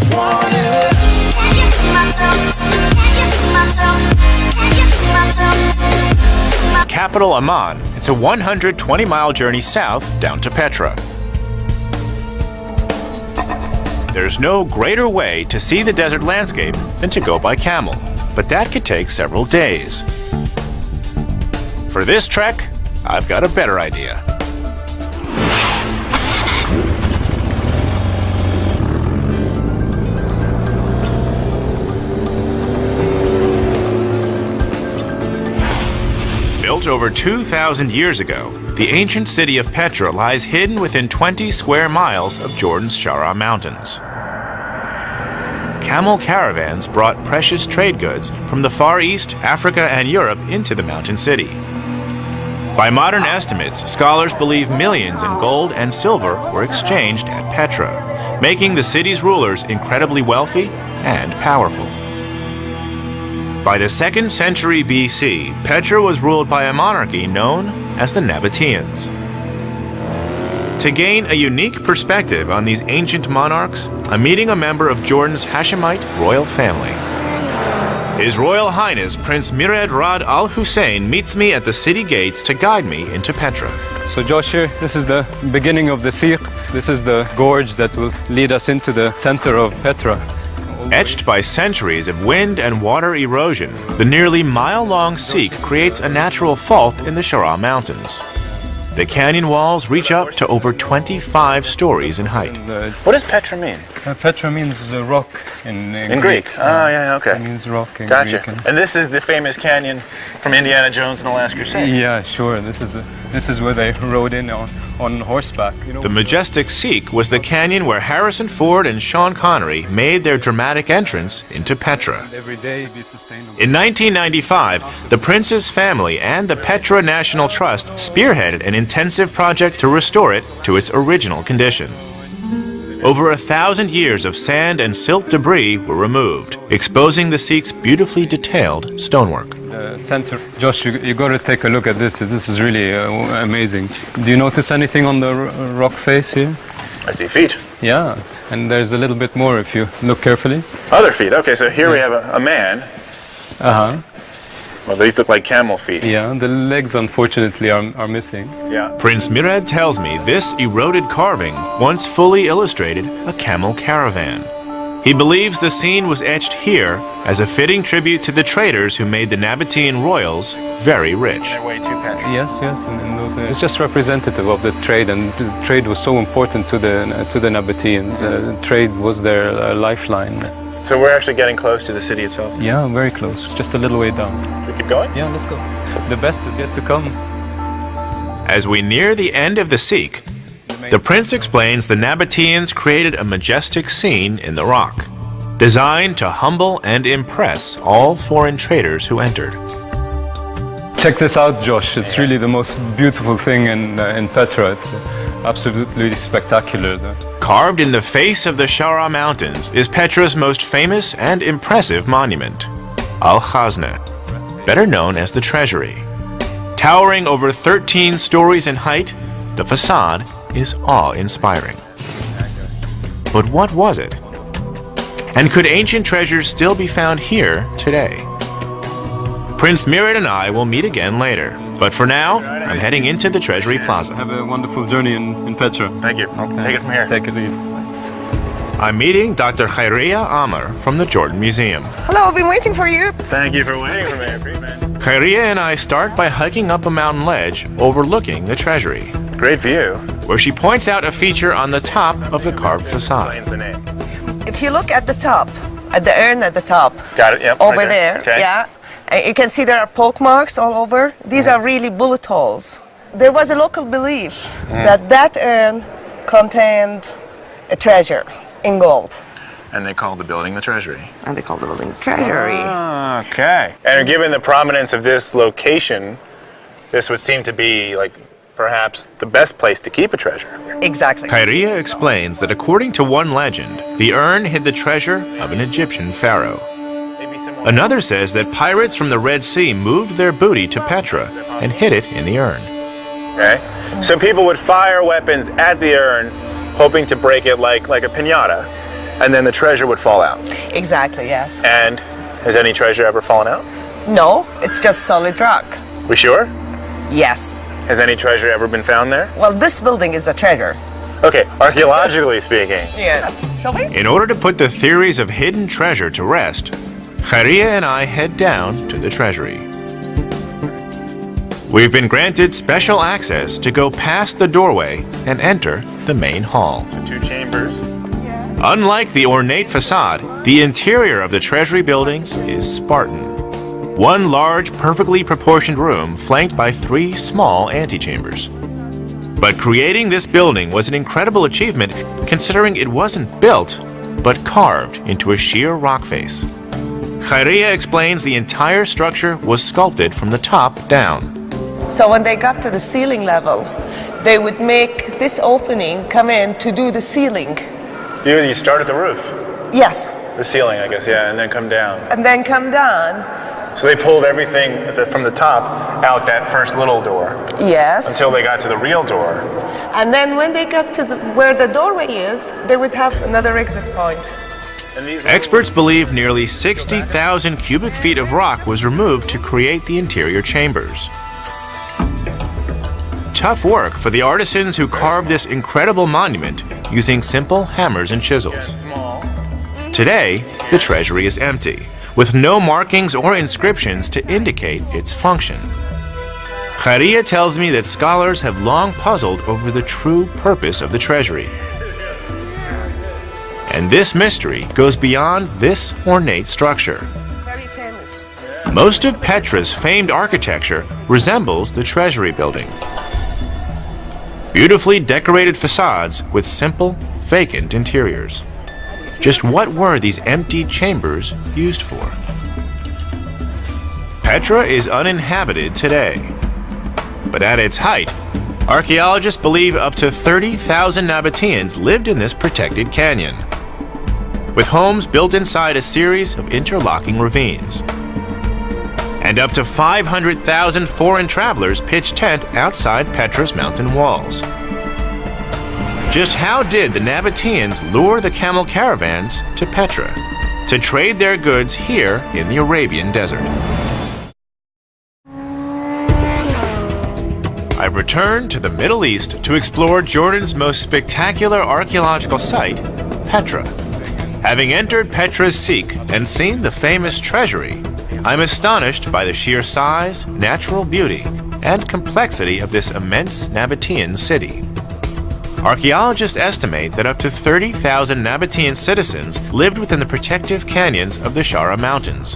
just want it. Can you see myself? Can you see myself? Can you see myself? Capital Amman. It's a 120-mile journey south down to Petra. There's no greater way to see the desert landscape than to go by camel, but that could take several days. For this trek, I've got a better idea. Built over 2,000 years ago, the ancient city of Petra lies hidden within 20 square miles of Jordan's Shara Mountains. Camel caravans brought precious trade goods from the Far East, Africa, and Europe into the mountain city. By modern estimates, scholars believe millions in gold and silver were exchanged at Petra, making the city's rulers incredibly wealthy and powerful. By the 2nd century BC, Petra was ruled by a monarchy known as the Nabateans. To gain a unique perspective on these ancient monarchs, I'm meeting a member of Jordan's Hashemite royal family. His Royal Highness Prince Murad Rad Al Hussein meets me at the city gates to guide me into Petra. So Josh, here, this is the beginning of the Siq. This is the gorge that will lead us into the center of Petra. Etched by centuries of wind and water erosion, the nearly mile-long Siq creates a natural fault in the Shara Mountains. The canyon walls reach up to over 25 stories in height. What does Petra mean? Petra means rock in Greek. Oh, yeah, okay. It means rock in Gotcha. Greek. And this is the famous canyon from Indiana Jones and the Last Crusade. Yeah, sure. This is where they rode in on horseback. You know, The majestic Siq was the canyon where Harrison Ford and Sean Connery made their dramatic entrance into Petra. every day be sustainable. In 1995, the prince's family and the Petra National Trust spearheaded an intensive project to restore it to its original condition. Over 1,000 years of sand and silt debris were removed, exposing the Siq's beautifully detailed stonework. The center. Josh, you got to take a look at this. This is really amazing. Do you notice anything on the rock face here? I see feet. Yeah, and there's a little bit more if you look carefully. Other feet. Okay, so here we have a man. Uh-huh. Well, these look like camel feet. Yeah, the legs unfortunately are missing. Yeah. Prince Murad tells me this eroded carving once fully illustrated a camel caravan. He believes the scene was etched here as a fitting tribute to the traders who made the Nabatean royals very rich. They're way too petty. Yes, and those, it's just representative of the trade, and the trade was so important to the Nabateans. Trade was their lifeline. So we're actually getting close to the city itself. Yeah, very close. It's just a little way down. We keep going? Yeah, let's go. The best is yet to come. As we near the end of the Siq, the prince explains the Nabateans created a majestic scene in the rock, designed to humble and impress all foreign traders who entered. Check this out, Josh. It's really the most beautiful thing in Petra. It's absolutely spectacular. Carved in the face of the Shara Mountains is Petra's most famous and impressive monument, Al-Khazna, better known as the Treasury. Towering over 13 stories in height, the facade is awe-inspiring. But what was it? And could ancient treasures still be found here today? Prince Murad and I will meet again later, but for now, I'm heading into the Treasury Plaza. Have a wonderful journey in Petra. Thank you. Take it from here. Take it easy. I'm meeting Dr. Khairia Amar from the Jordan Museum. Hello, I've been waiting for you. Thank you for waiting for me. I appreciate it. Khairia and I start by hiking up a mountain ledge overlooking the Treasury, Great view. where she points out a feature on the top of the carved facade. Explains the name. If you look at the top, at the urn at the top, Got it, yep. over right there, Okay. yeah, you can see there are poke marks all over. These are really bullet holes. There was a local belief that that urn contained a treasure in gold. And they called the building the Treasury. And they called the building Treasury. Okay. And given the prominence of this location, this would seem to be like perhaps the best place to keep a treasure. Exactly. Khairia explains that according to one legend, the urn hid the treasure of an Egyptian pharaoh. Maybe some Another says that pirates from the Red Sea moved their booty to Petra and hid it in the urn. Okay. So people would fire weapons at the urn, hoping to break it like a piñata. and then the treasure would fall out. Exactly, yes. And has any treasure ever fallen out? No, it's just solid rock. We sure? Yes. Has any treasure ever been found there? Well, this building is a treasure. Okay, archaeologically speaking. Yeah. Shall we? In order to put the theories of hidden treasure to rest, Kharia and I head down to the treasury. We've been granted special access to go past the doorway and enter the main hall. The two chambers. Unlike the ornate facade, the interior of the Treasury building is Spartan. One large, perfectly proportioned room flanked by 3 small antechambers. But creating this building was an incredible achievement considering it wasn't built, but carved into a sheer rock face. Kharia explains the entire structure was sculpted from the top down. So when they got to the ceiling level, they would make this opening come in to do the ceiling. You start at the roof, Yes. the ceiling, I guess, yeah, and then come down. And then come down. So they pulled everything from the top out that first little door Yes. until they got to the real door. And then when they got to where the doorway is, they would have another exit point. And these Experts believe nearly 60,000 cubic feet of rock was removed to create the interior chambers. Tough work for the artisans who carved this incredible monument using simple hammers and chisels. small. Today, the treasury is empty, with no markings or inscriptions to indicate its function. Kharia tells me that scholars have long puzzled over the true purpose of the treasury. And this mystery goes beyond this ornate structure. Very famous. Most of Petra's famed architecture resembles the treasury building. Beautifully decorated facades with simple, vacant interiors. Just what were these empty chambers used for? Petra is uninhabited today. But at its height, archaeologists believe up to 30,000 Nabateans lived in this protected canyon, with homes built inside a series of interlocking ravines. And up to 500,000 foreign travelers pitched tent outside Petra's mountain walls. Just how did the Nabateans lure the camel caravans to Petra to trade their goods here in the Arabian desert? I've returned to the Middle East to explore Jordan's most spectacular archaeological site, Petra. Having entered Petra's Sikh and seen the famous treasury, I'm astonished by the sheer size, natural beauty, and complexity of this immense Nabatean city. Archaeologists estimate that up to 30,000 Nabatean citizens lived within the protective canyons of the Shara Mountains,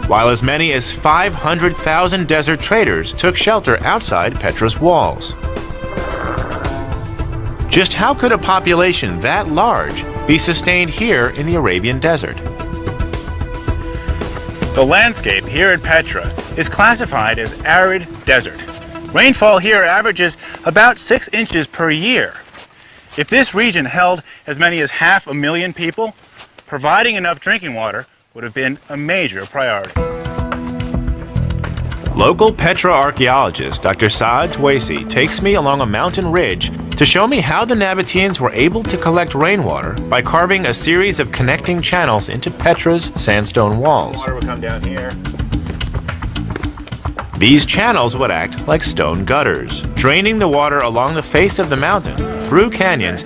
while as many as 500,000 desert traders took shelter outside Petra's walls. Just how could a population that large be sustained here in the Arabian desert? The landscape here at Petra is classified as arid desert. Rainfall here averages about 6 inches per year. If this region held as many as 500,000 people, providing enough drinking water would have been a major priority. Local Petra archaeologist Dr. Saad Twaisi takes me along a mountain ridge to show me how the Nabateans were able to collect rainwater by carving a series of connecting channels into Petra's sandstone walls. Water would come down here. These channels would act like stone gutters, draining the water along the face of the mountain, through canyons,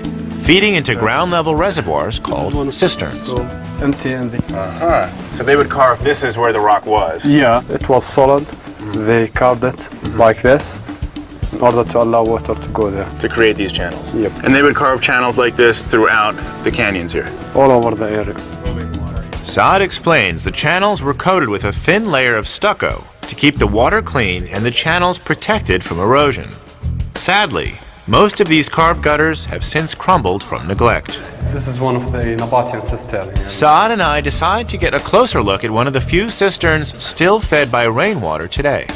feeding into ground-level reservoirs called cisterns. Empty and So they would carve, this is where the rock was. yeah, it was solid. They carved it like this in order to allow water to go there. To create these channels. Yep. And they would carve channels like this throughout the canyons here. All over the area. Saad explains the channels were coated with a thin layer of stucco to keep the water clean and the channels protected from erosion. Sadly, most of these carved gutters have since crumbled from neglect. This is one of the Nabatean cisterns. Saad and I decide to get a closer look at one of the few cisterns still fed by rainwater today.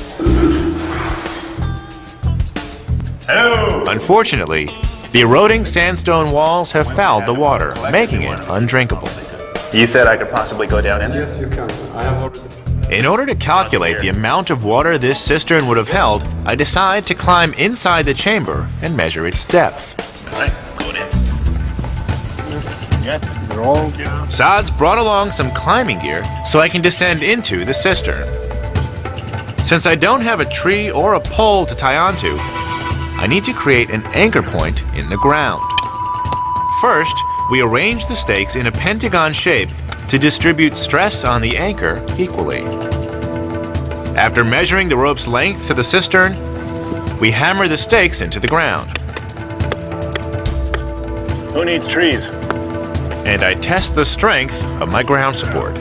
Hello! Unfortunately, the eroding sandstone walls have fouled the water, making it undrinkable. You said I could possibly go down in there? Yes, you can. I have already. In order to calculate the amount of water this cistern would have held, I decide to climb inside the chamber and measure its depth. All right, going in. They're all Saad's brought along some climbing gear so I can descend into the cistern. Since I don't have a tree or a pole to tie onto, I need to create an anchor point in the ground. First, we arrange the stakes in a pentagon shape to distribute stress on the anchor equally. After measuring the rope's length to the cistern, we hammer the stakes into the ground. Who needs trees? And I test the strength of my ground support.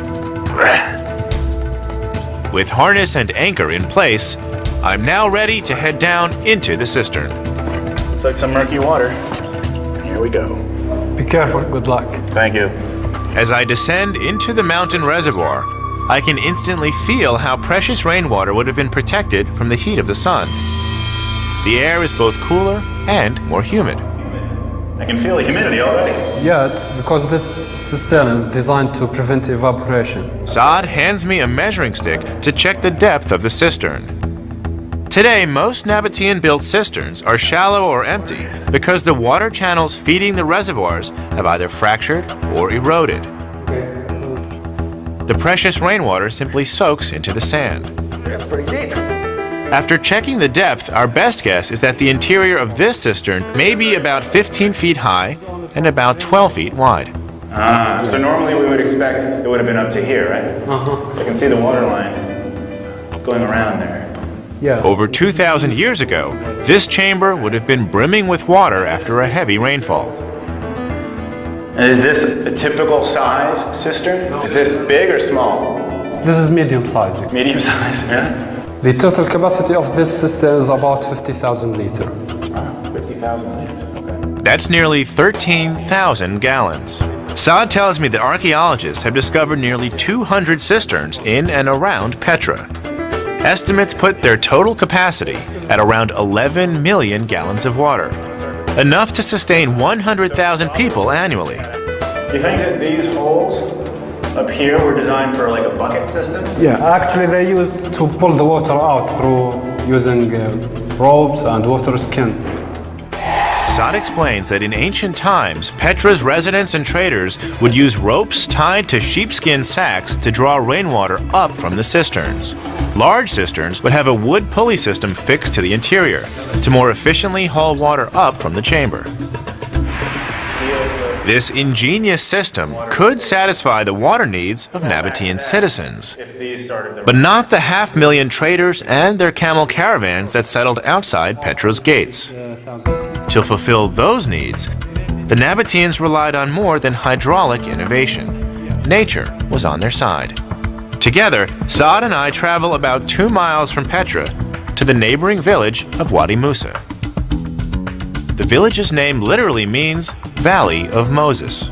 With harness and anchor in place, I'm now ready to head down into the cistern. Looks like some murky water. Here we go. be careful. Good luck. Thank you. As I descend into the mountain reservoir, I can instantly feel how precious rainwater would have been protected from the heat of the sun. The air is both cooler and more humid. I can feel the humidity already. Yeah, it's because this cistern is designed to prevent evaporation. Saad hands me a measuring stick to check the depth of the cistern. Today, most Nabatean-built cisterns are shallow or empty because the water channels feeding the reservoirs have either fractured or eroded. The precious rainwater simply soaks into the sand. That's pretty deep. After checking the depth, our best guess is that the interior of this cistern may be about 15 feet high and about 12 feet wide. So normally we would expect it would have been up to here, right? So I can see the water line going around there. Yeah. Over 2,000 years ago, this chamber would have been brimming with water after a heavy rainfall. And is this a typical size cistern? Is this big or small? This is medium size. Medium size, yeah? The total capacity of this cistern is about 50,000 liters. 50,000 liters, okay. That's nearly 13,000 gallons. Saad tells me that archaeologists have discovered nearly 200 cisterns in and around Petra. Estimates put their total capacity at around 11 million gallons of water, enough to sustain 100,000 people annually. Do you think that these holes up here were designed for like a bucket system? Yeah, actually they used to pull the water out through using ropes and water skin. Saad explains that in ancient times, Petra's residents and traders would use ropes tied to sheepskin sacks to draw rainwater up from the cisterns. Large cisterns would have a wood pulley system fixed to the interior to more efficiently haul water up from the chamber. This ingenious system could satisfy the water needs of Nabatean citizens, but not the 500,000 traders and their camel caravans that settled outside Petra's gates. To fulfill those needs, the Nabateans relied on more than hydraulic innovation. Nature was on their side. Together, Saad and I travel about 2 miles from Petra to the neighboring village of Wadi Musa. The village's name literally means Valley of Moses.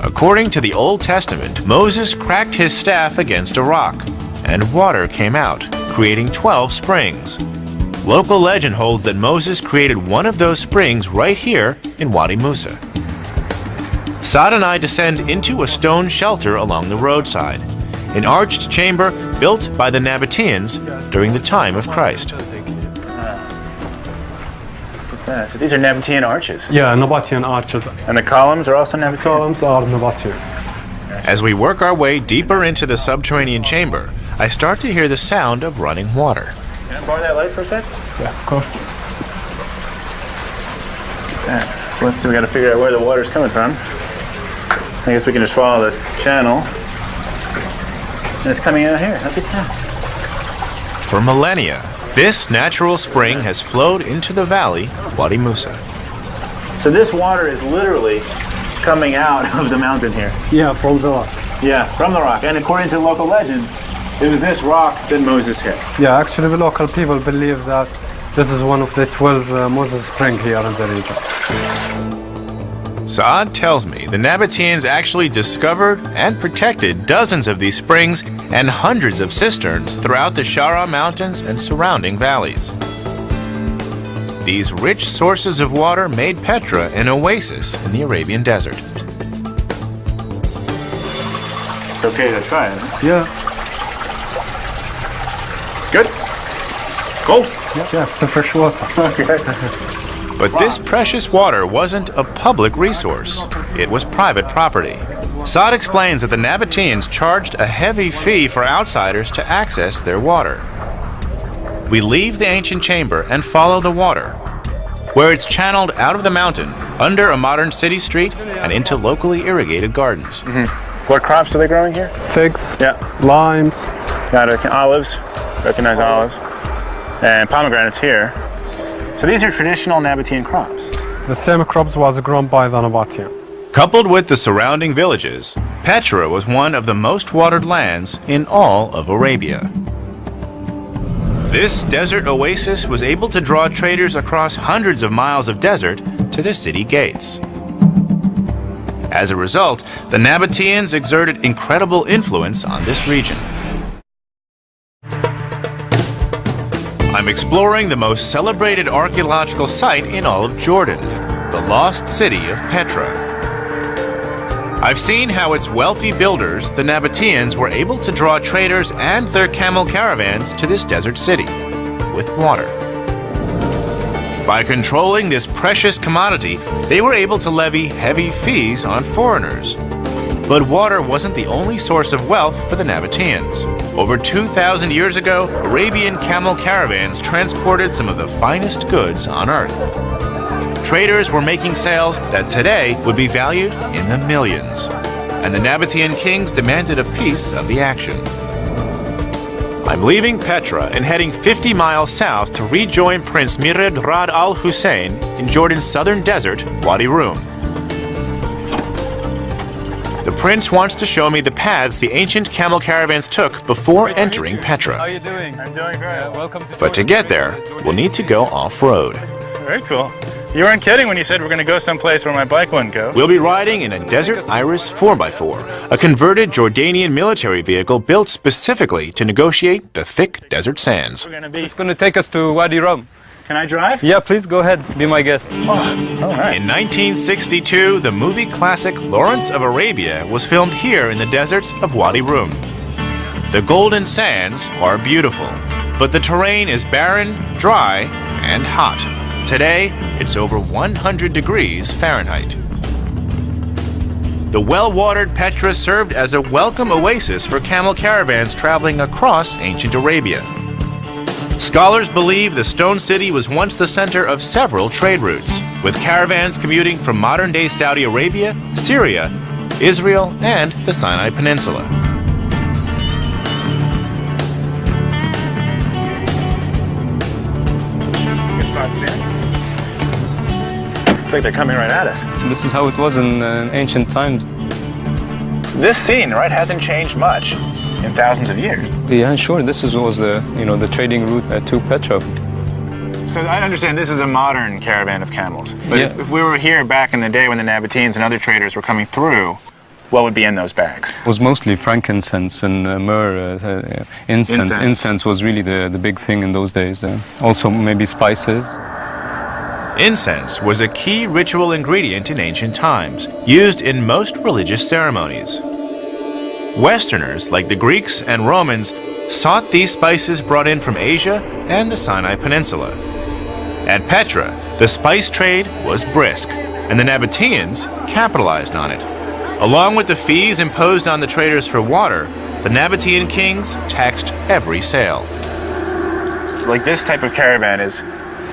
According to the Old Testament, Moses cracked his staff against a rock, and water came out, creating 12 springs. Local legend holds that Moses created one of those springs right here in Wadi Musa. Saad and I descend into a stone shelter along the roadside, an arched chamber built by the Nabateans during the time of Christ. So these are Nabatean arches. Yeah, Nabatean arches. And the columns are also Nabatean? Columns are Nabatean. As we work our way deeper into the subterranean chamber, I start to hear the sound of running water. Can I borrow that light for a sec? Yeah, of course. So let's see, we gotta figure out where the water's coming from. I guess we can just follow the channel. And it's coming out here. Look at that. For millennia, this natural spring has flowed into the valley of Wadi Musa. So this water is literally coming out of the mountain here. Yeah, from the rock. Yeah, from the rock. And according to local legend, it was this rock that Moses hit. Yeah, actually the local people believe that this is one of the 12 Moses springs here in the region. Saad tells me the Nabateans actually discovered and protected dozens of these springs and hundreds of cisterns throughout the Shara Mountains and surrounding valleys. These rich sources of water made Petra an oasis in the Arabian desert. It's okay to try it, huh? Yeah. Good? Cool. Yeah, it's a fresh water. Okay. But this precious water wasn't a public resource. it was private property. Saad explains that the Nabateans charged a heavy fee for outsiders to access their water. We leave the ancient chamber and follow the water, where it's channeled out of the mountain, under a modern city street, and into locally irrigated gardens. What crops are they growing here? Figs, Yeah, limes, got it. Olives, recognize olives, and pomegranates here. So these are traditional Nabatean crops. the same crops was grown by the Nabatean. Coupled with the surrounding villages, Petra was one of the most watered lands in all of Arabia. This desert oasis was able to draw traders across hundreds of miles of desert to the city gates. As a result, the Nabateans exerted incredible influence on this region. I'm exploring the most celebrated archaeological site in all of Jordan, the lost city of Petra. I've seen how its wealthy builders, the Nabateans, were able to draw traders and their camel caravans to this desert city with water. By controlling this precious commodity, they were able to levy heavy fees on foreigners. But water wasn't the only source of wealth for the Nabateans. Over 2,000 years ago, Arabian camel caravans transported some of the finest goods on earth. Traders were making sales that today would be valued in the millions, and the Nabatean kings demanded a piece of the action. I'm leaving Petra and heading 50 miles south to rejoin Prince Mired Rad Al Hussein in Jordan's southern desert, Wadi Rum. The prince wants to show me the paths the ancient camel caravans took before entering Petra. How are you doing? I'm doing great. Welcome to But to get there, we'll need to go off-road. Very cool. You weren't kidding when you said we're going to go someplace where my bike wouldn't go. We'll be riding in a Desert Iris 4x4, a converted Jordanian military vehicle built specifically to negotiate the thick desert sands. We're going to be. It's going to take us to Wadi Rum. Can I drive? Yeah, please go ahead. Be my guest. Oh, all right. In 1962, the movie classic Lawrence of Arabia was filmed here in the deserts of Wadi Rum. The golden sands are beautiful, but the terrain is barren, dry, and hot. Today, it's over 100 degrees Fahrenheit. The well-watered Petra served as a welcome oasis for camel caravans traveling across ancient Arabia. Scholars believe the stone city was once the center of several trade routes, with caravans commuting from modern-day Saudi Arabia, Syria, Israel, and the Sinai Peninsula. Looks like they're coming right at us. This is how it was in ancient times. This scene, right, hasn't changed much in thousands of years. Yeah, sure. This was the trading route to Petra. So I understand this is a modern caravan of camels. But Yeah. if we were here back in the day when the Nabateans and other traders were coming through, what would be in those bags? It was mostly frankincense and myrrh, incense. Incense. Incense was really the big thing in those days. Also maybe spices. Incense was a key ritual ingredient in ancient times, used in most religious ceremonies. Westerners, like the Greeks and Romans, sought these spices brought in from Asia and the Sinai Peninsula. At Petra, the spice trade was brisk, and the Nabateans capitalized on it. Along with the fees imposed on the traders for water, the Nabatean kings taxed every sale. Like this type of caravan is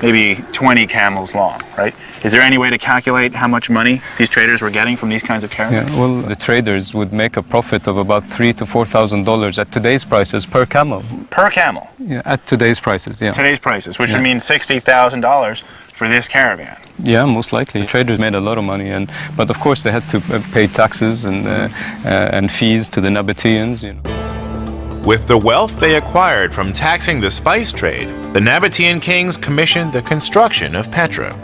maybe 20 camels long, right? Is there any way to calculate how much money these traders were getting from these kinds of Yeah, caravans? well, the traders would make a profit of about $3,000 to $4,000 at today's prices per camel. Per camel, Yeah, at today's prices, yeah. today's prices, which Yeah. would mean $60,000 for this caravan. Yeah, most likely. Traders made a lot of money, but of course they had to pay taxes and fees to the Nabateans. You know. With the wealth they acquired from taxing the spice trade, the Nabatean kings commissioned the construction of Petra.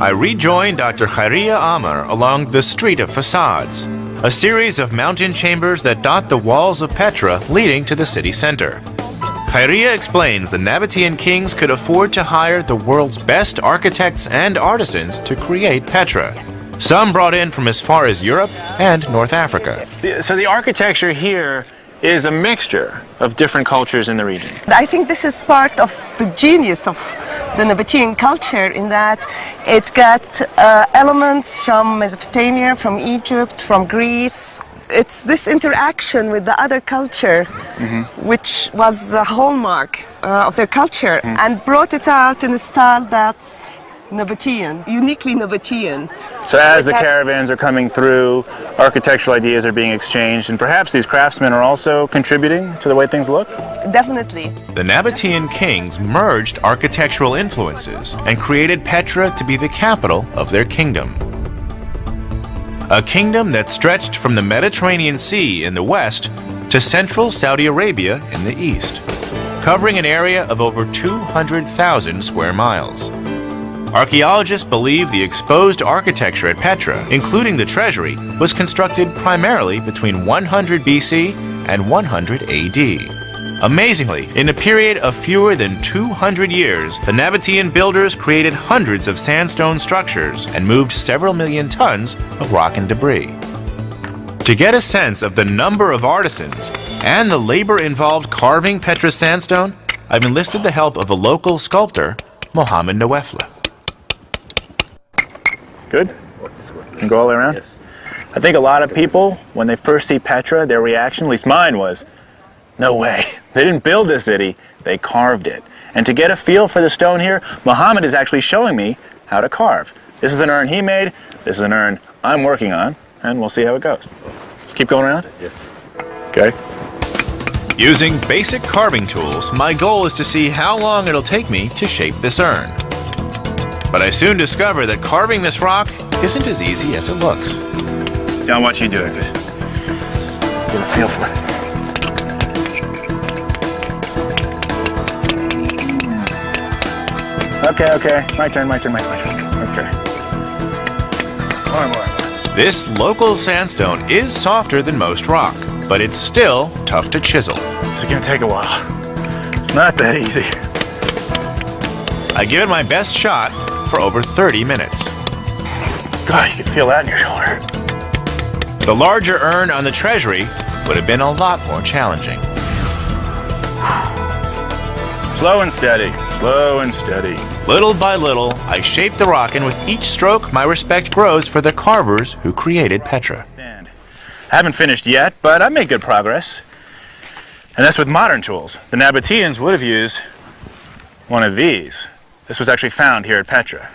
I rejoined Dr. Khairia Amar along the Street of Facades, a series of mountain chambers that dot the walls of Petra leading to the city center. Khairia explains the Nabatean kings could afford to hire the world's best architects and artisans to create Petra, some brought in from as far as Europe and North Africa. So the architecture here is a mixture of different cultures in the region. I think this is part of the genius of the Nabatean culture in that it got elements from Mesopotamia, from Egypt, from Greece. It's this interaction with the other culture which was a hallmark of their culture and brought it out in a style that's Nabatean, uniquely Nabatean. So as the caravans are coming through, architectural ideas are being exchanged, and perhaps these craftsmen are also contributing to the way things look? Definitely. The Nabatean kings merged architectural influences and created Petra to be the capital of their kingdom. A kingdom that stretched from the Mediterranean Sea in the west to central Saudi Arabia in the east, covering an area of over 200,000 square miles. Archaeologists believe the exposed architecture at Petra, including the treasury, was constructed primarily between 100 BC and 100 AD. Amazingly, in a period of fewer than 200 years, the Nabatean builders created hundreds of sandstone structures and moved several million tons of rock and debris. To get a sense of the number of artisans and the labor involved carving Petra's sandstone, I've enlisted the help of a local sculptor, Mohammed Nawefla. Good? Can go all the way around? Yes. I think a lot of people, when they first see Petra, their reaction, at least mine was, no way. They didn't build this city, they carved it. And to get a feel for the stone here, Mohammed is actually showing me how to carve. This is an urn he made, this is an urn I'm working on, and we'll see how it goes. Keep going around? Yes. Okay. Using basic carving tools, my goal is to see how long it'll take me to shape this urn. But I soon discover that carving this rock isn't as easy as it looks. Yeah, I'll watch you do it, because get a feel for it. Okay, my turn. Okay. More. This local sandstone is softer than most rock, but it's still tough to chisel. It's gonna take a while. It's not that easy. I give it my best shot for over 30 minutes. God, you can feel that in your shoulder. The larger urn on the treasury would have been a lot more challenging. Slow and steady, slow and steady. Little by little, I shape the rock, and with each stroke, my respect grows for the carvers who created Petra. I haven't finished yet, but I made good progress. And that's with modern tools. The Nabateans would have used one of these. This was actually found here at Petra.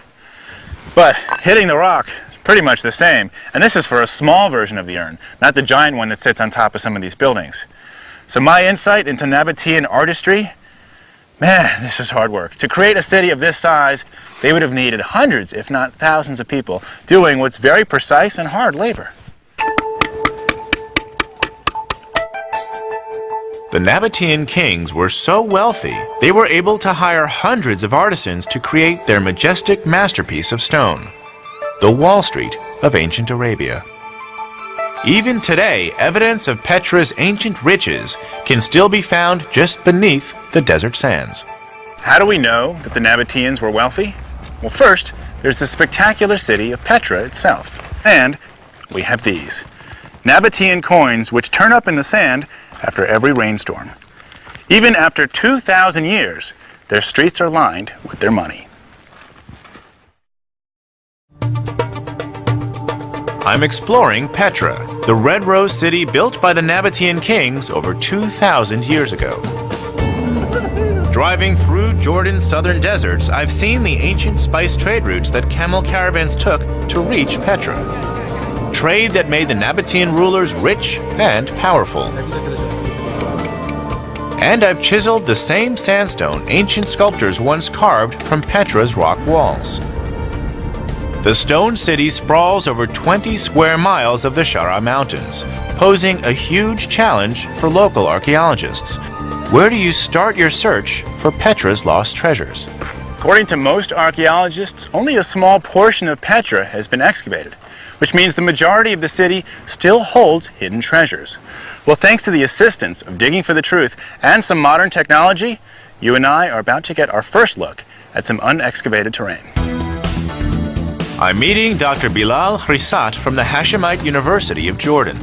But hitting the rock is pretty much the same. And this is for a small version of the urn, not the giant one that sits on top of some of these buildings. So my insight into Nabatean artistry, man, this is hard work. To create a city of this size, they would have needed hundreds, if not thousands of people doing what's very precise and hard labor. The Nabatean kings were so wealthy, they were able to hire hundreds of artisans to create their majestic masterpiece of stone, the Wall Street of ancient Arabia. Even today, evidence of Petra's ancient riches can still be found just beneath the desert sands. How do we know that the Nabateans were wealthy? Well, first, there's the spectacular city of Petra itself. And we have these Nabatean coins which turn up in the sand after every rainstorm. Even after 2,000 years, their streets are lined with their money. I'm exploring Petra, the red rose city built by the Nabatean kings over 2,000 years ago. Driving through Jordan's southern deserts, I've seen the ancient spice trade routes that camel caravans took to reach Petra. Trade that made the Nabatean rulers rich and powerful. And I've chiseled the same sandstone ancient sculptors once carved from Petra's rock walls. The stone city sprawls over 20 square miles of the Shara Mountains, posing a huge challenge for local archaeologists. Where do you start your search for Petra's lost treasures? According to most archaeologists, only a small portion of Petra has been excavated, which means the majority of the city still holds hidden treasures. Well, thanks to the assistance of Digging for the Truth and some modern technology, you and I are about to get our first look at some unexcavated terrain. I'm meeting Dr. Bilal Khrisat from the Hashemite University of Jordan.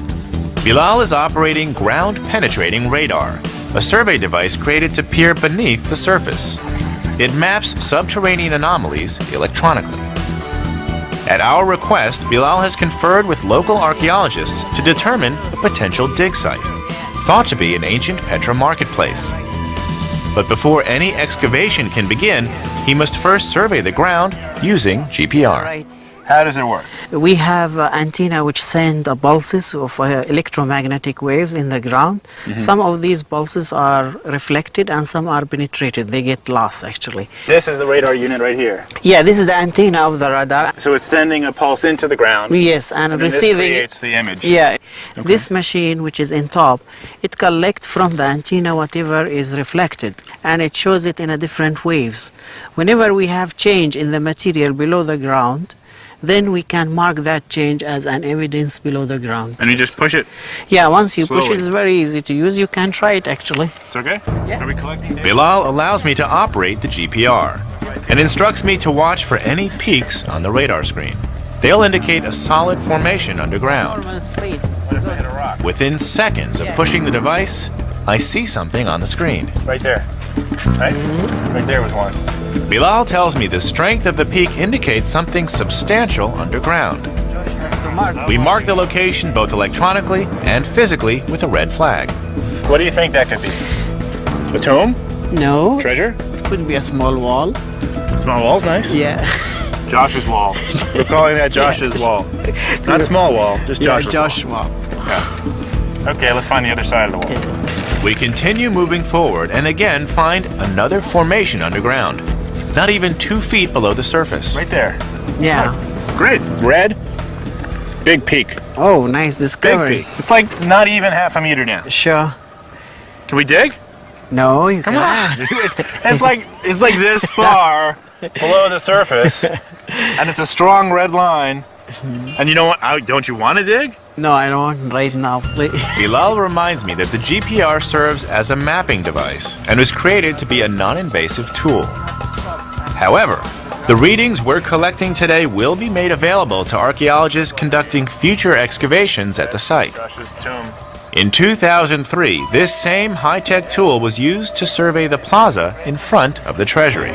Bilal is operating ground-penetrating radar, a survey device created to peer beneath the surface. It maps subterranean anomalies electronically. At our request, Bilal has conferred with local archaeologists to determine a potential dig site, thought to be an ancient Petra marketplace. But before any excavation can begin, he must first survey the ground using GPR. Right. How does it work? We have antenna which send pulses of electromagnetic waves in the ground. Some of these pulses are reflected and some are penetrated. They get lost actually. This is the radar unit right here. Yeah, this is the antenna of the radar. So it's sending a pulse into the ground. Yes, and And then receiving this creates the image. Yeah, this machine which is in top, it collects from the antenna whatever is reflected and it shows it in a different waves. Whenever we have change in the material below the ground, then we can mark that change as an evidence below the ground. And you just push it. Yeah, once you push it, slowly. it's very easy to use. You can try it actually. It's okay? Yeah. Are we collecting data? Bilal allows me to operate the GPR and instructs me to watch for any peaks on the radar screen. They'll indicate a solid formation underground. Normal speed. What if I hit a rock? Within seconds of pushing the device, I see something on the screen. Right there. Right? Right there was one. Bilal tells me the strength of the peak indicates something substantial underground. We mark the location both electronically and physically with a red flag. What do you think that could be? A tomb? No, Treasure? it could be a small wall. Small wall's nice. Yeah. Josh's wall. We're calling that Josh's wall. Not small wall, just Josh's Josh wall. wall. Okay, let's find the other side of the wall. We continue moving forward and again find another formation underground, not even 2 feet below the surface. Right there. Yeah. Great. It's red. Big peak. Oh, nice Big discovery. peak. It's like not even half a meter down. Sure. Can we dig? No, you Come can. on. it's like this far below the surface, and it's a strong red line. And you know what? Don't you want to dig? No, I don't right now. Please. Bilal reminds me that the GPR serves as a mapping device and was created to be a non-invasive tool. However, the readings we're collecting today will be made available to archaeologists conducting future excavations at the site. Josh's tomb. In 2003, this same high-tech tool was used to survey the plaza in front of the treasury.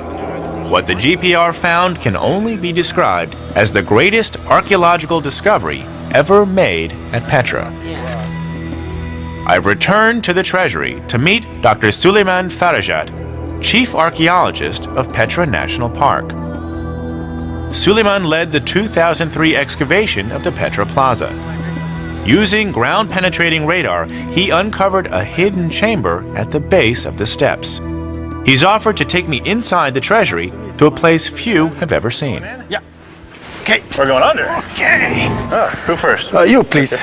What the GPR found can only be described as the greatest archaeological discovery ever made at Petra. I've returned to the treasury to meet Dr. Suleiman Farajat, Chief Archaeologist of Petra National Park. Suleiman led the 2003 excavation of the Petra Plaza. Using ground-penetrating radar, he uncovered a hidden chamber at the base of the steps. He's offered to take me inside the treasury to a place few have ever seen. Yeah. Okay. We're going under. Okay. Who first? You, please.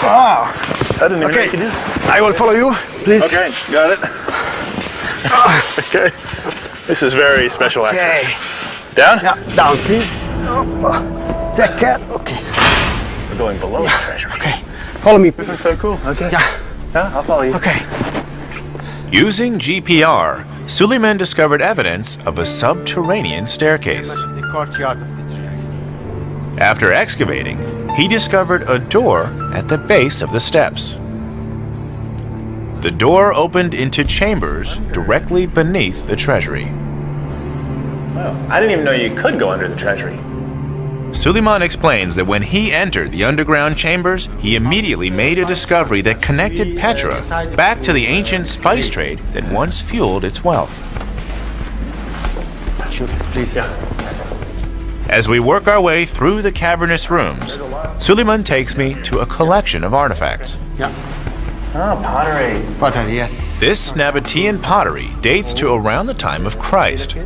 Wow. I didn't even know Okay. you could do that. I will follow you, please. Okay, got it. Okay. This is very special access. Okay. Down? Yeah, down, please. Take care. Okay. We're going below the treasury. Okay. Follow me. This is so cool. Okay. Yeah. Yeah, I'll follow you. Okay. Using GPR, Suleiman discovered evidence of a subterranean staircase. The courtyard of the treasury. After excavating, he discovered a door at the base of the steps. The door opened into chambers directly beneath the treasury. I didn't even know you could go under the treasury. Suleiman explains that when he entered the underground chambers, he immediately made a discovery that connected Petra back to the ancient spice trade that once fueled its wealth. Sure, please. As we work our way through the cavernous rooms, Suleiman takes me to a collection of artifacts. Yeah. Oh, pottery. Pottery, yes. This Nabatean pottery dates to around the time of Christ.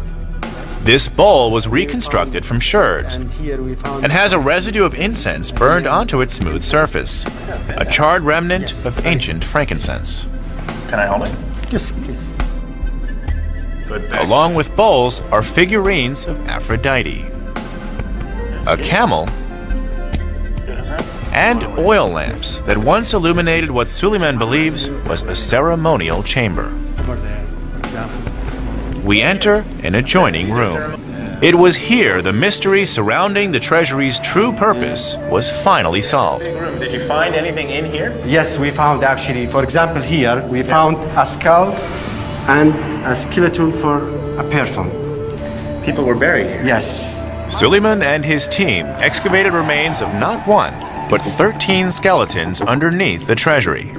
This bowl was reconstructed from sherds And here we found and has a residue of incense burned onto its smooth surface, a charred remnant of ancient frankincense. Can I hold it? Yes, please. Good. Along with bowls are figurines of Aphrodite, a camel, and oil lamps that once illuminated what Suleiman believes was a ceremonial chamber. Over there, for example. We enter an adjoining room. It was here the mystery surrounding the treasury's true purpose was finally solved. Did you find anything in here? Yes, we found actually, for example, here we found a skull and a skeleton for a person. People were buried here. Yes. Suleiman and his team excavated remains of not one, but 13 skeletons underneath the treasury.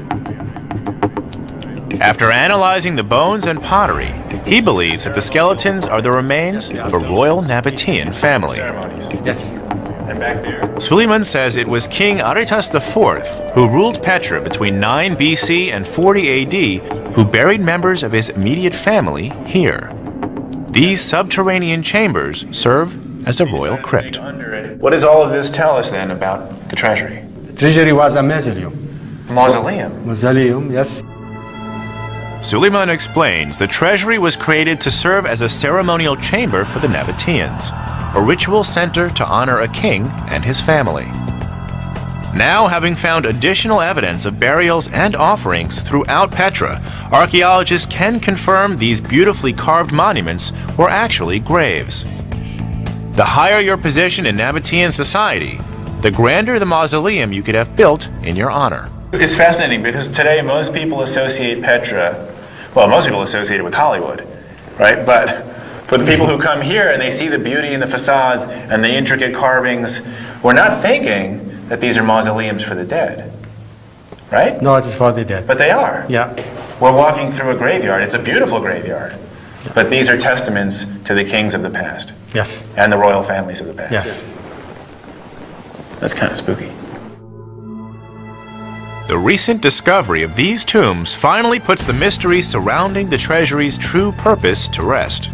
After analyzing the bones and pottery, he believes that the skeletons are the remains of a royal Nabatean family. Yes. And back there. Suleiman says it was King Aretas IV who ruled Petra between 9 BC and 40 AD who buried members of his immediate family here. These subterranean chambers serve as a royal crypt. What does all of this tell us then about the treasury? The treasury was a mausoleum. Mausoleum. Mausoleum, yes. Suleiman explains the treasury was created to serve as a ceremonial chamber for the Nabateans, a ritual center to honor a king and his family. Now, having found additional evidence of burials and offerings throughout Petra, archaeologists can confirm these beautifully carved monuments were actually graves. The higher your position in Nabatean society, the grander the mausoleum you could have built in your honor. It's fascinating because today most people associate Petra, well, most people associate it with Hollywood, right? But for the people who come here and they see the beauty in the facades and the intricate carvings, we're not thinking that these are mausoleums for the dead, right? No, it is for the dead. But they are. Yeah. We're walking through a graveyard. It's a beautiful graveyard. But these are testaments to the kings of the past. Yes. And the royal families of the past. Yes. That's kind of spooky. The recent discovery of these tombs finally puts the mystery surrounding the treasury's true purpose to rest.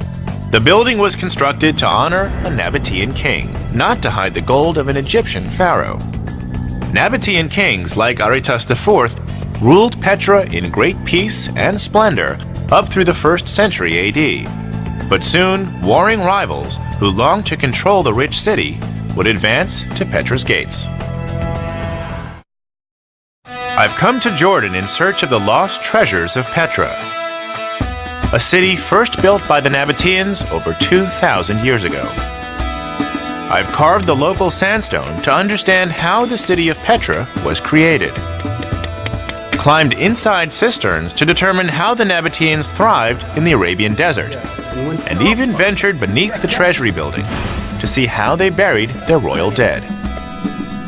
The building was constructed to honor a Nabatean king, not to hide the gold of an Egyptian pharaoh. Nabatean kings like Aretas IV ruled Petra in great peace and splendor up through the 1st century AD. But soon, warring rivals who longed to control the rich city would advance to Petra's gates. I've come to Jordan in search of the lost treasures of Petra, a city first built by the Nabateans over 2,000 years ago. I've carved the local sandstone to understand how the city of Petra was created, climbed inside cisterns to determine how the Nabateans thrived in the Arabian desert, and even ventured beneath the treasury building to see how they buried their royal dead.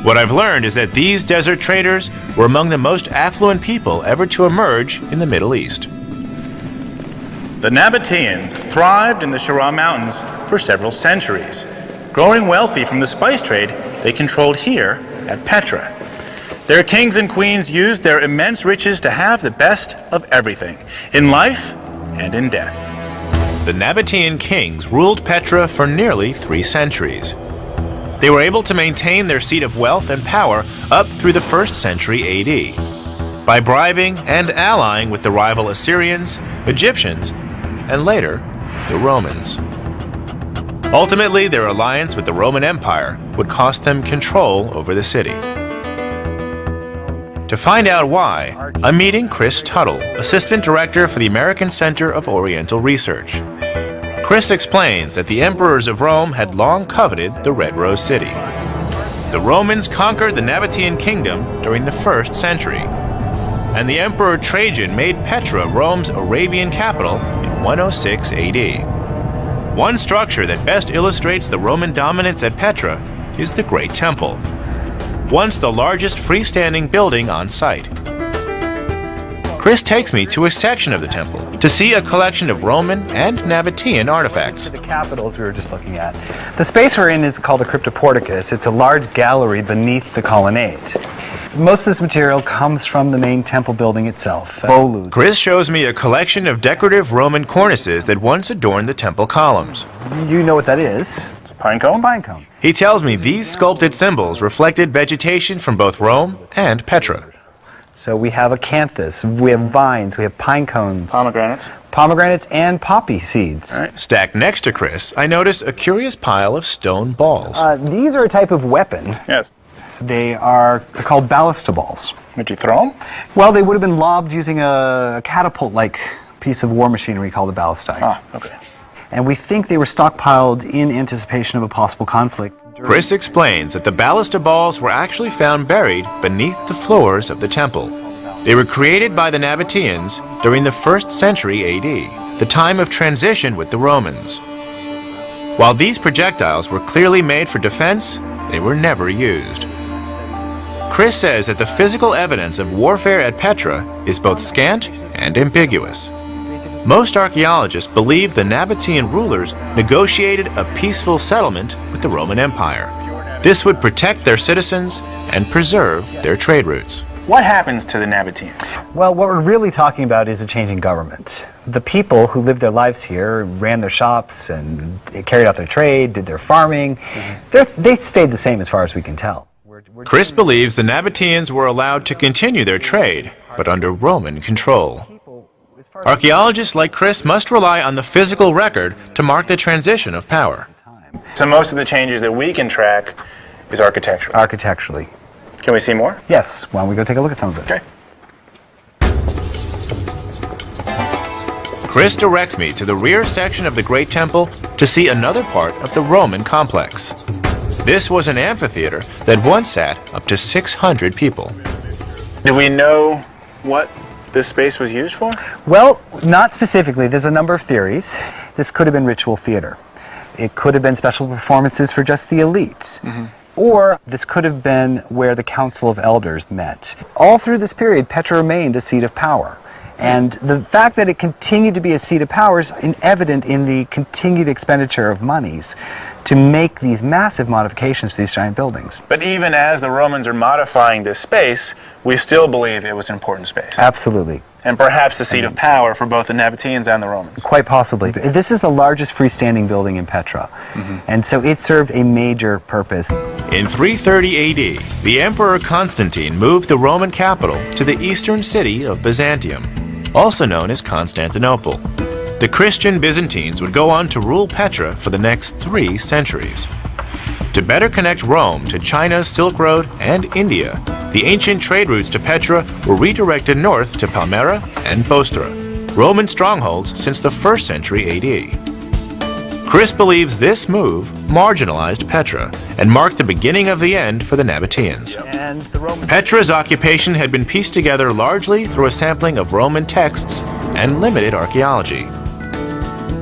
What I've learned is that these desert traders were among the most affluent people ever to emerge in the Middle East. The Nabateans thrived in the Shira Mountains for several centuries. Growing wealthy from the spice trade they controlled here at Petra. Their kings and queens used their immense riches to have the best of everything, in life and in death. The Nabatean kings ruled Petra for nearly 3 centuries. They were able to maintain their seat of wealth and power up through the 1st century AD by bribing and allying with the rival Assyrians, Egyptians, and later, the Romans. Ultimately, their alliance with the Roman Empire would cost them control over the city. To find out why, I'm meeting Chris Tuttle, Assistant Director for the American Center of Oriental Research. Chris explains that the emperors of Rome had long coveted the Red Rose City. The Romans conquered the Nabatean kingdom during the 1st century, and the Emperor Trajan made Petra Rome's Arabian capital in 106 AD. One structure that best illustrates the Roman dominance at Petra is the Great Temple, once the largest freestanding building on site. Chris takes me to a section of the temple to see a collection of Roman and Nabatean artifacts. The capitals we were just looking at. The space we're in is called the Cryptoporticus. It's a large gallery beneath the colonnade. Most of this material comes from the main temple building itself. Chris shows me a collection of decorative Roman cornices that once adorned the temple columns. You know what that is? It's a pine cone? Pine cone. He tells me these sculpted symbols reflected vegetation from both Rome and Petra. So we have acanthus, we have vines, we have pine cones. Pomegranates and poppy seeds. Right. Stacked next to Chris, I notice a curious pile of stone balls. These are a type of weapon. Yes. They're called ballista balls. Would you throw them? Well, they would have been lobbed using a catapult-like piece of war machinery called a ballistae. Ah, okay. and we think they were stockpiled in anticipation of a possible conflict. Chris explains that the ballista balls were actually found buried beneath the floors of the temple. They were created by the Nabateans during the 1st century AD, the time of transition with the Romans. While these projectiles were clearly made for defense, they were never used. Chris says that the physical evidence of warfare at Petra is both scant and ambiguous. Most archaeologists believe the Nabatean rulers negotiated a peaceful settlement with the Roman Empire. This would protect their citizens and preserve their trade routes. What happens to the Nabateans? Well, what we're really talking about is a change in government. The people who lived their lives here, ran their shops and carried out their trade, did their farming, they stayed the same as far as we can tell. Chris believes the Nabateans were allowed to continue their trade, but under Roman control. Archaeologists like Chris must rely on the physical record to mark the transition of power. So most of the changes that we can track is architectural. Architecturally. Can we see more? Yes. Why don't we go take a look at some of it? Okay. Chris directs me to the rear section of the Great Temple to see another part of the Roman complex. This was an amphitheater that once sat up to 600 people. Do we know what this space was used for? Well, not specifically. There's a number of theories. This could have been ritual theater. It could have been special performances for just the elite. Or this could have been where the Council of Elders met. All through this period, Petra remained a seat of power. And the fact that it continued to be a seat of power is evident in the continued expenditure of monies to make these massive modifications to these giant buildings. But even as the Romans are modifying this space, we still believe it was an important space. Absolutely. And perhaps the seat of power for both the Nabateans and the Romans. Quite possibly. This is the largest freestanding building in Petra. And so it served a major purpose. In 330 AD, the Emperor Constantine moved the Roman capital to the eastern city of Byzantium, also known as Constantinople. The Christian Byzantines would go on to rule Petra for the next 3 centuries. To better connect Rome to China's Silk Road and India, the ancient trade routes to Petra were redirected north to Palmyra and Bostra, Roman strongholds since the 1st century AD. Chris believes this move marginalized Petra and marked the beginning of the end for the Nabateans. Petra's occupation had been pieced together largely through a sampling of Roman texts and limited archaeology.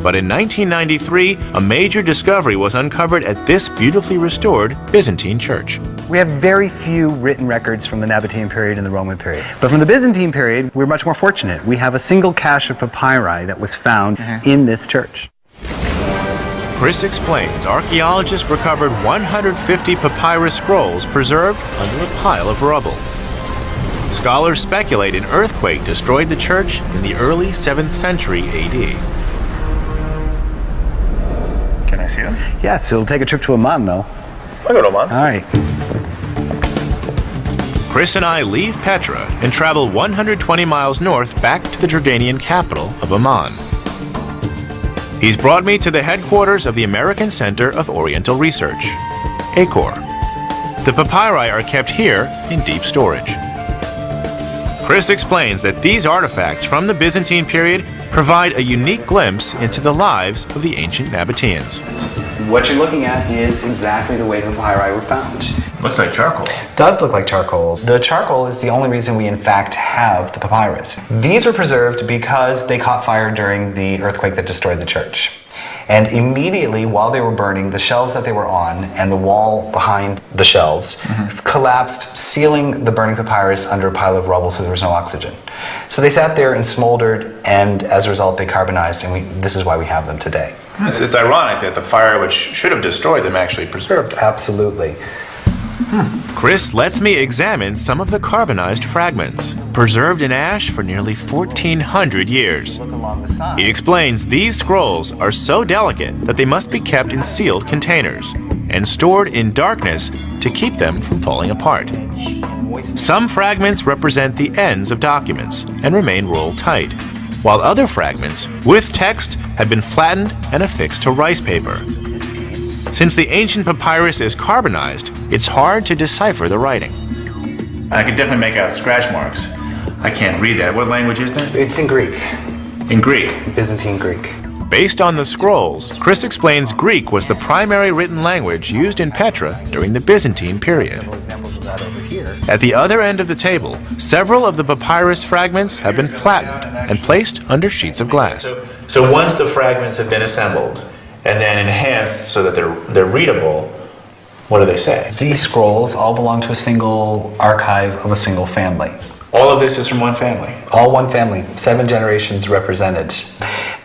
But in 1993, a major discovery was uncovered at this beautifully restored Byzantine church. We have very few written records from the Nabatean period and the Roman period. But from the Byzantine period, we're much more fortunate. We have a single cache of papyri that was found in this church. Chris explains archaeologists recovered 150 papyrus scrolls preserved under a pile of rubble. Scholars speculate an earthquake destroyed the church in the early 7th century AD. Can I see them? Yes, it'll take a trip to Amman, though. I'll go to Amman. All right. Chris and I leave Petra and travel 120 miles north back to the Jordanian capital of Amman. He's brought me to the headquarters of the American Center of Oriental Research, ACOR. The papyri are kept here in deep storage. Chris explains that these artifacts from the Byzantine period provide a unique glimpse into the lives of the ancient Nabateans. What you're looking at is exactly the way the papyri were found. Looks like charcoal. Does look like charcoal. The charcoal is the only reason we in fact have the papyrus. These were preserved because they caught fire during the earthquake that destroyed the church. And immediately while they were burning, the shelves that they were on and the wall behind the shelves collapsed, sealing the burning papyrus under a pile of rubble so there was no oxygen. So they sat there and smoldered, and as a result they carbonized, and this is why we have them today. It's ironic that the fire which should have destroyed them actually preserved them. Absolutely. Chris lets me examine some of the carbonized fragments, preserved in ash for nearly 1,400 years. He explains these scrolls are so delicate that they must be kept in sealed containers and stored in darkness to keep them from falling apart. Some fragments represent the ends of documents and remain rolled tight, while other fragments, with text, have been flattened and affixed to rice paper. Since the ancient papyrus is carbonized, it's hard to decipher the writing. I can definitely make out scratch marks. I can't read that. What language is that? It's in Greek. In Greek? Byzantine Greek. Based on the scrolls, Chris explains Greek was the primary written language used in Petra during the Byzantine period. At the other end of the table, several of the papyrus fragments have been flattened and placed under sheets of glass. So once the fragments have been assembled and then enhanced so that they're readable, what do they say? These scrolls all belong to a single archive of a single family. All of this is from one family? All one family, 7 generations represented.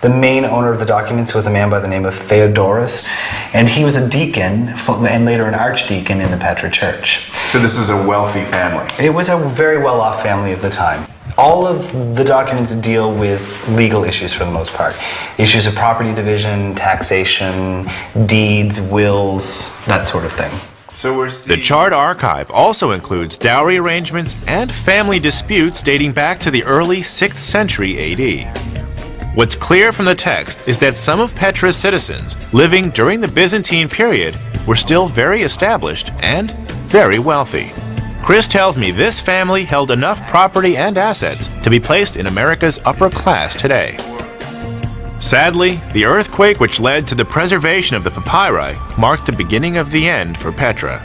The main owner of the documents was a man by the name of Theodorus, and he was a deacon and later an archdeacon in the Petra church. So this is a wealthy family? It was a very well-off family of the time. All of the documents deal with legal issues for the most part. Issues of property division, taxation, deeds, wills, that sort of thing. The Chart Archive also includes dowry arrangements and family disputes dating back to the early 6th century AD. What's clear from the text is that some of Petra's citizens living during the Byzantine period were still very established and very wealthy. Chris tells me this family held enough property and assets to be placed in America's upper class today. Sadly, the earthquake which led to the preservation of the papyri marked the beginning of the end for Petra.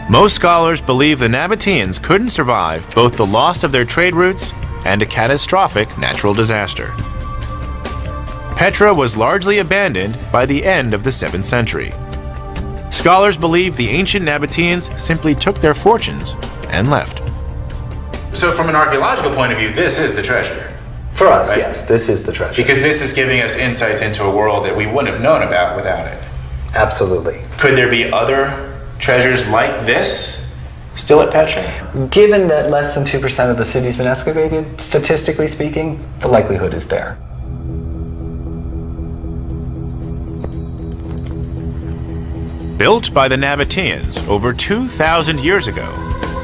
Most scholars believe the Nabateans couldn't survive both the loss of their trade routes and a catastrophic natural disaster. Petra was largely abandoned by the end of the 7th century. Scholars believe the ancient Nabateans simply took their fortunes and left. So from an archaeological point of view, this is the treasure? For us, right? Yes, this is the treasure. Because this is giving us insights into a world that we wouldn't have known about without it. Absolutely. Could there be other treasures like this still at Petra? Given that less than 2% of the city's been excavated, statistically speaking, the likelihood is there. Built by the Nabateans over 2,000 years ago,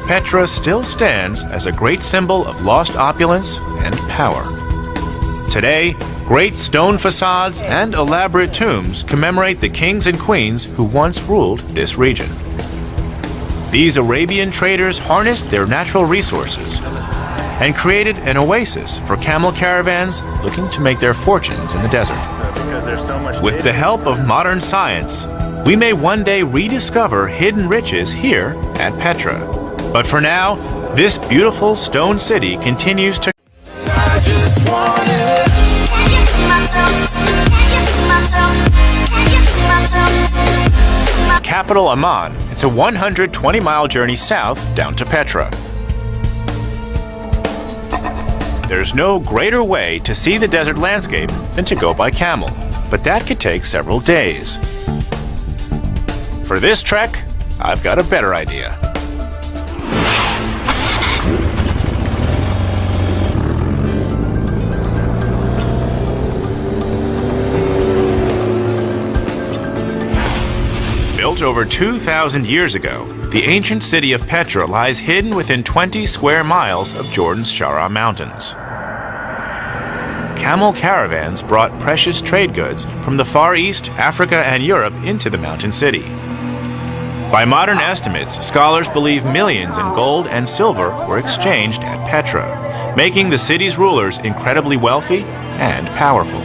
Petra still stands as a great symbol of lost opulence and power. Today, great stone facades and elaborate tombs commemorate the kings and queens who once ruled this region. These Arabian traders harnessed their natural resources and created an oasis for camel caravans looking to make their fortunes in the desert. With the help of modern science, we may one day rediscover hidden riches here at Petra. But for now, this beautiful stone city continues to capital Amman. It's a 120-mile journey south down to Petra. There's no greater way to see the desert landscape than to go by camel, but that could take several days. For this trek, I've got a better idea. Built over 2,000 years ago, the ancient city of Petra lies hidden within 20 square miles of Jordan's Shara Mountains. Camel caravans brought precious trade goods from the Far East, Africa, and Europe into the mountain city. By modern estimates, scholars believe millions in gold and silver were exchanged at Petra, making the city's rulers incredibly wealthy and powerful.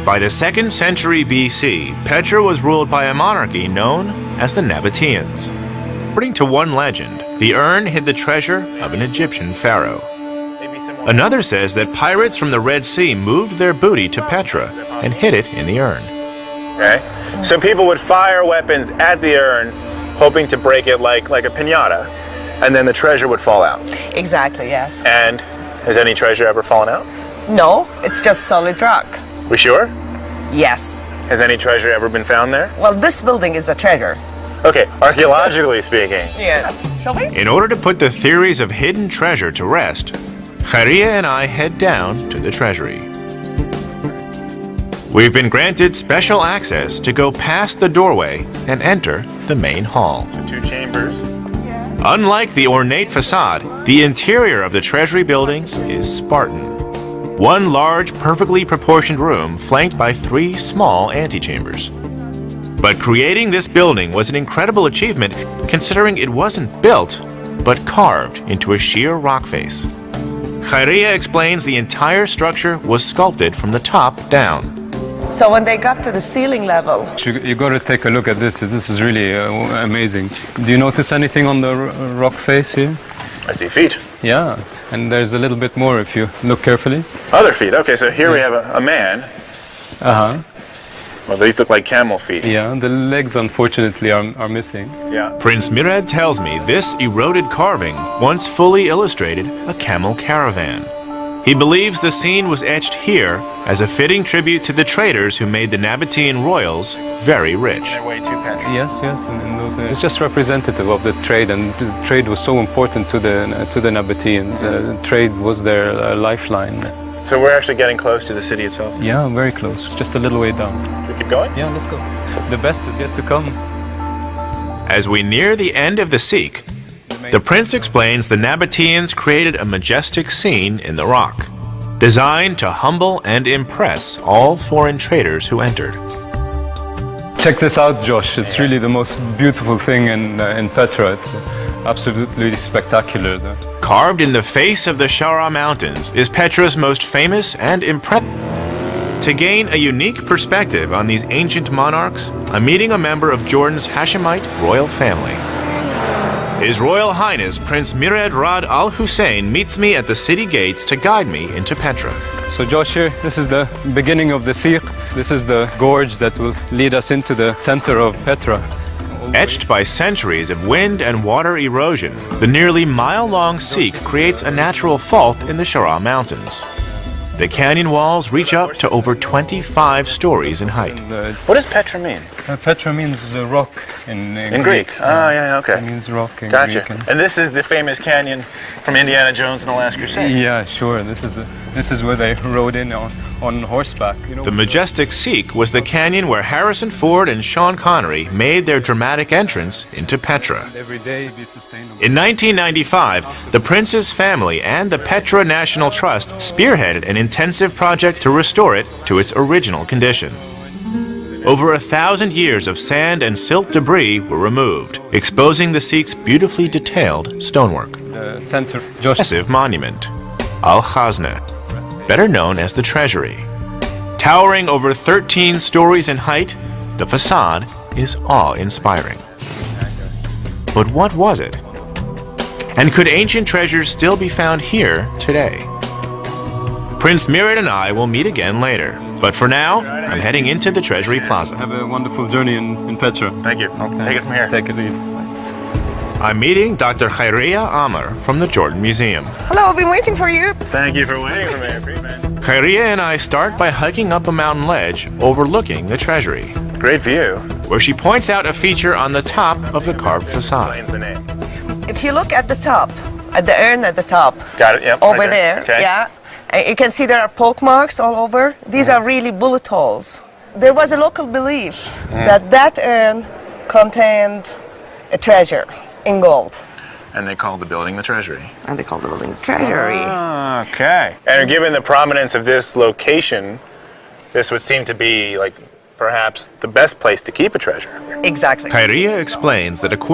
By the 2nd century BC, Petra was ruled by a monarchy known as the Nabateans. According to one legend, the urn hid the treasure of an Egyptian pharaoh. Another says that pirates from the Red Sea moved their booty to Petra and hid it in the urn. Okay? So people would fire weapons at the urn, hoping to break it like a piñata, and then the treasure would fall out. Exactly, yes. And has any treasure ever fallen out? No, it's just solid rock. We sure? Yes. Has any treasure ever been found there? Well, this building is a treasure. Okay, archaeologically speaking. Yeah. Shall we? In order to put the theories of hidden treasure to rest, Kharia and I head down to the treasury. We've been granted special access to go past the doorway and enter the main hall. The 2 chambers. Unlike the ornate facade, the interior of the treasury building is Spartan. One large, perfectly proportioned room flanked by 3 small antechambers. But creating this building was an incredible achievement considering it wasn't built, but carved into a sheer rock face. Khairia explains the entire structure was sculpted from the top down. So when they got to the ceiling level, You got to take a look at this. This is really amazing. Do you notice anything on the rock face here? I see feet. Yeah, and there's a little bit more if you look carefully. Other feet. Okay, so here we have a man. Uh-huh. Well, these look like camel feet. Yeah, the legs unfortunately are missing. Yeah. Prince Murad tells me this eroded carving once fully illustrated a camel caravan. He believes the scene was etched here as a fitting tribute to the traders who made the Nabatean royals very rich. They're way too petty. Yes, and those, it's just representative of the trade, and the trade was so important to the Nabateans. Trade was their lifeline. So we're actually getting close to the city itself. Yeah, very close. It's just a little way down. We keep going? Yeah, let's go. The best is yet to come. As we near the end of the Sikh, the prince explains the Nabateans created a majestic scene in the rock, designed to humble and impress all foreign traders who entered. Check this out, Josh. It's really the most beautiful thing in Petra. It's absolutely spectacular. Carved in the face of the Shara Mountains is Petra's most famous and impressive. To gain a unique perspective on these ancient monarchs, I'm meeting a member of Jordan's Hashemite royal family. His Royal Highness Prince Murad Rad Al Hussein meets me at the city gates to guide me into Petra. So Josh, here, this is the beginning of the Sikh. This is the gorge that will lead us into the center of Petra. Etched by centuries of wind and water erosion, the nearly mile-long Sikh creates a natural fault in the Shara Mountains. The canyon walls reach up to over 25 stories in height. What does Petra mean? Petra means rock in Greek. Oh, yeah, okay. It means rock in Gotcha. Greek. And this is the famous canyon from Indiana Jones and the Last Crusade. Yeah, sure. This is where they rode in on horseback. You know, the majestic Sikh was the canyon where Harrison Ford and Sean Connery made their dramatic entrance into Petra. every day be sustainable. In 1995, the prince's family and the Petra National Trust spearheaded an intensive project to restore it to its original condition. Over 1,000 years of sand and silt debris were removed, exposing the Sikh's beautifully detailed stonework. The center, Massive monument, Al Khazna, better known as the Treasury. Towering over 13 stories in height, the facade is awe-inspiring. But what was it? And could ancient treasures still be found here today? Prince Murad and I will meet again later. But for now, I'm heading into the Treasury Plaza. Have a wonderful journey in Petra. Thank you. I'll take it from here. Take it easy. I'm meeting Dr. Khairia Amar from the Jordan Museum. hello, I've been waiting for you. Thank you for waiting for me. I appreciate it. Khairia and I start by hiking up a mountain ledge overlooking the Treasury, Great view. where she points out a feature on the top of the carved facade. Explains the name. If you look at the top, at the urn at the top, Got it, yep. over right there, Okay. yeah, you can see there are poke marks all over. These are really bullet holes. There was a local belief that urn contained a treasure in gold. And they called the building the Treasury. And they called the building the Treasury. Ah, okay. And given the prominence of this location, this would seem to be like perhaps the best place to keep a treasure. Exactly. Khairia explains that according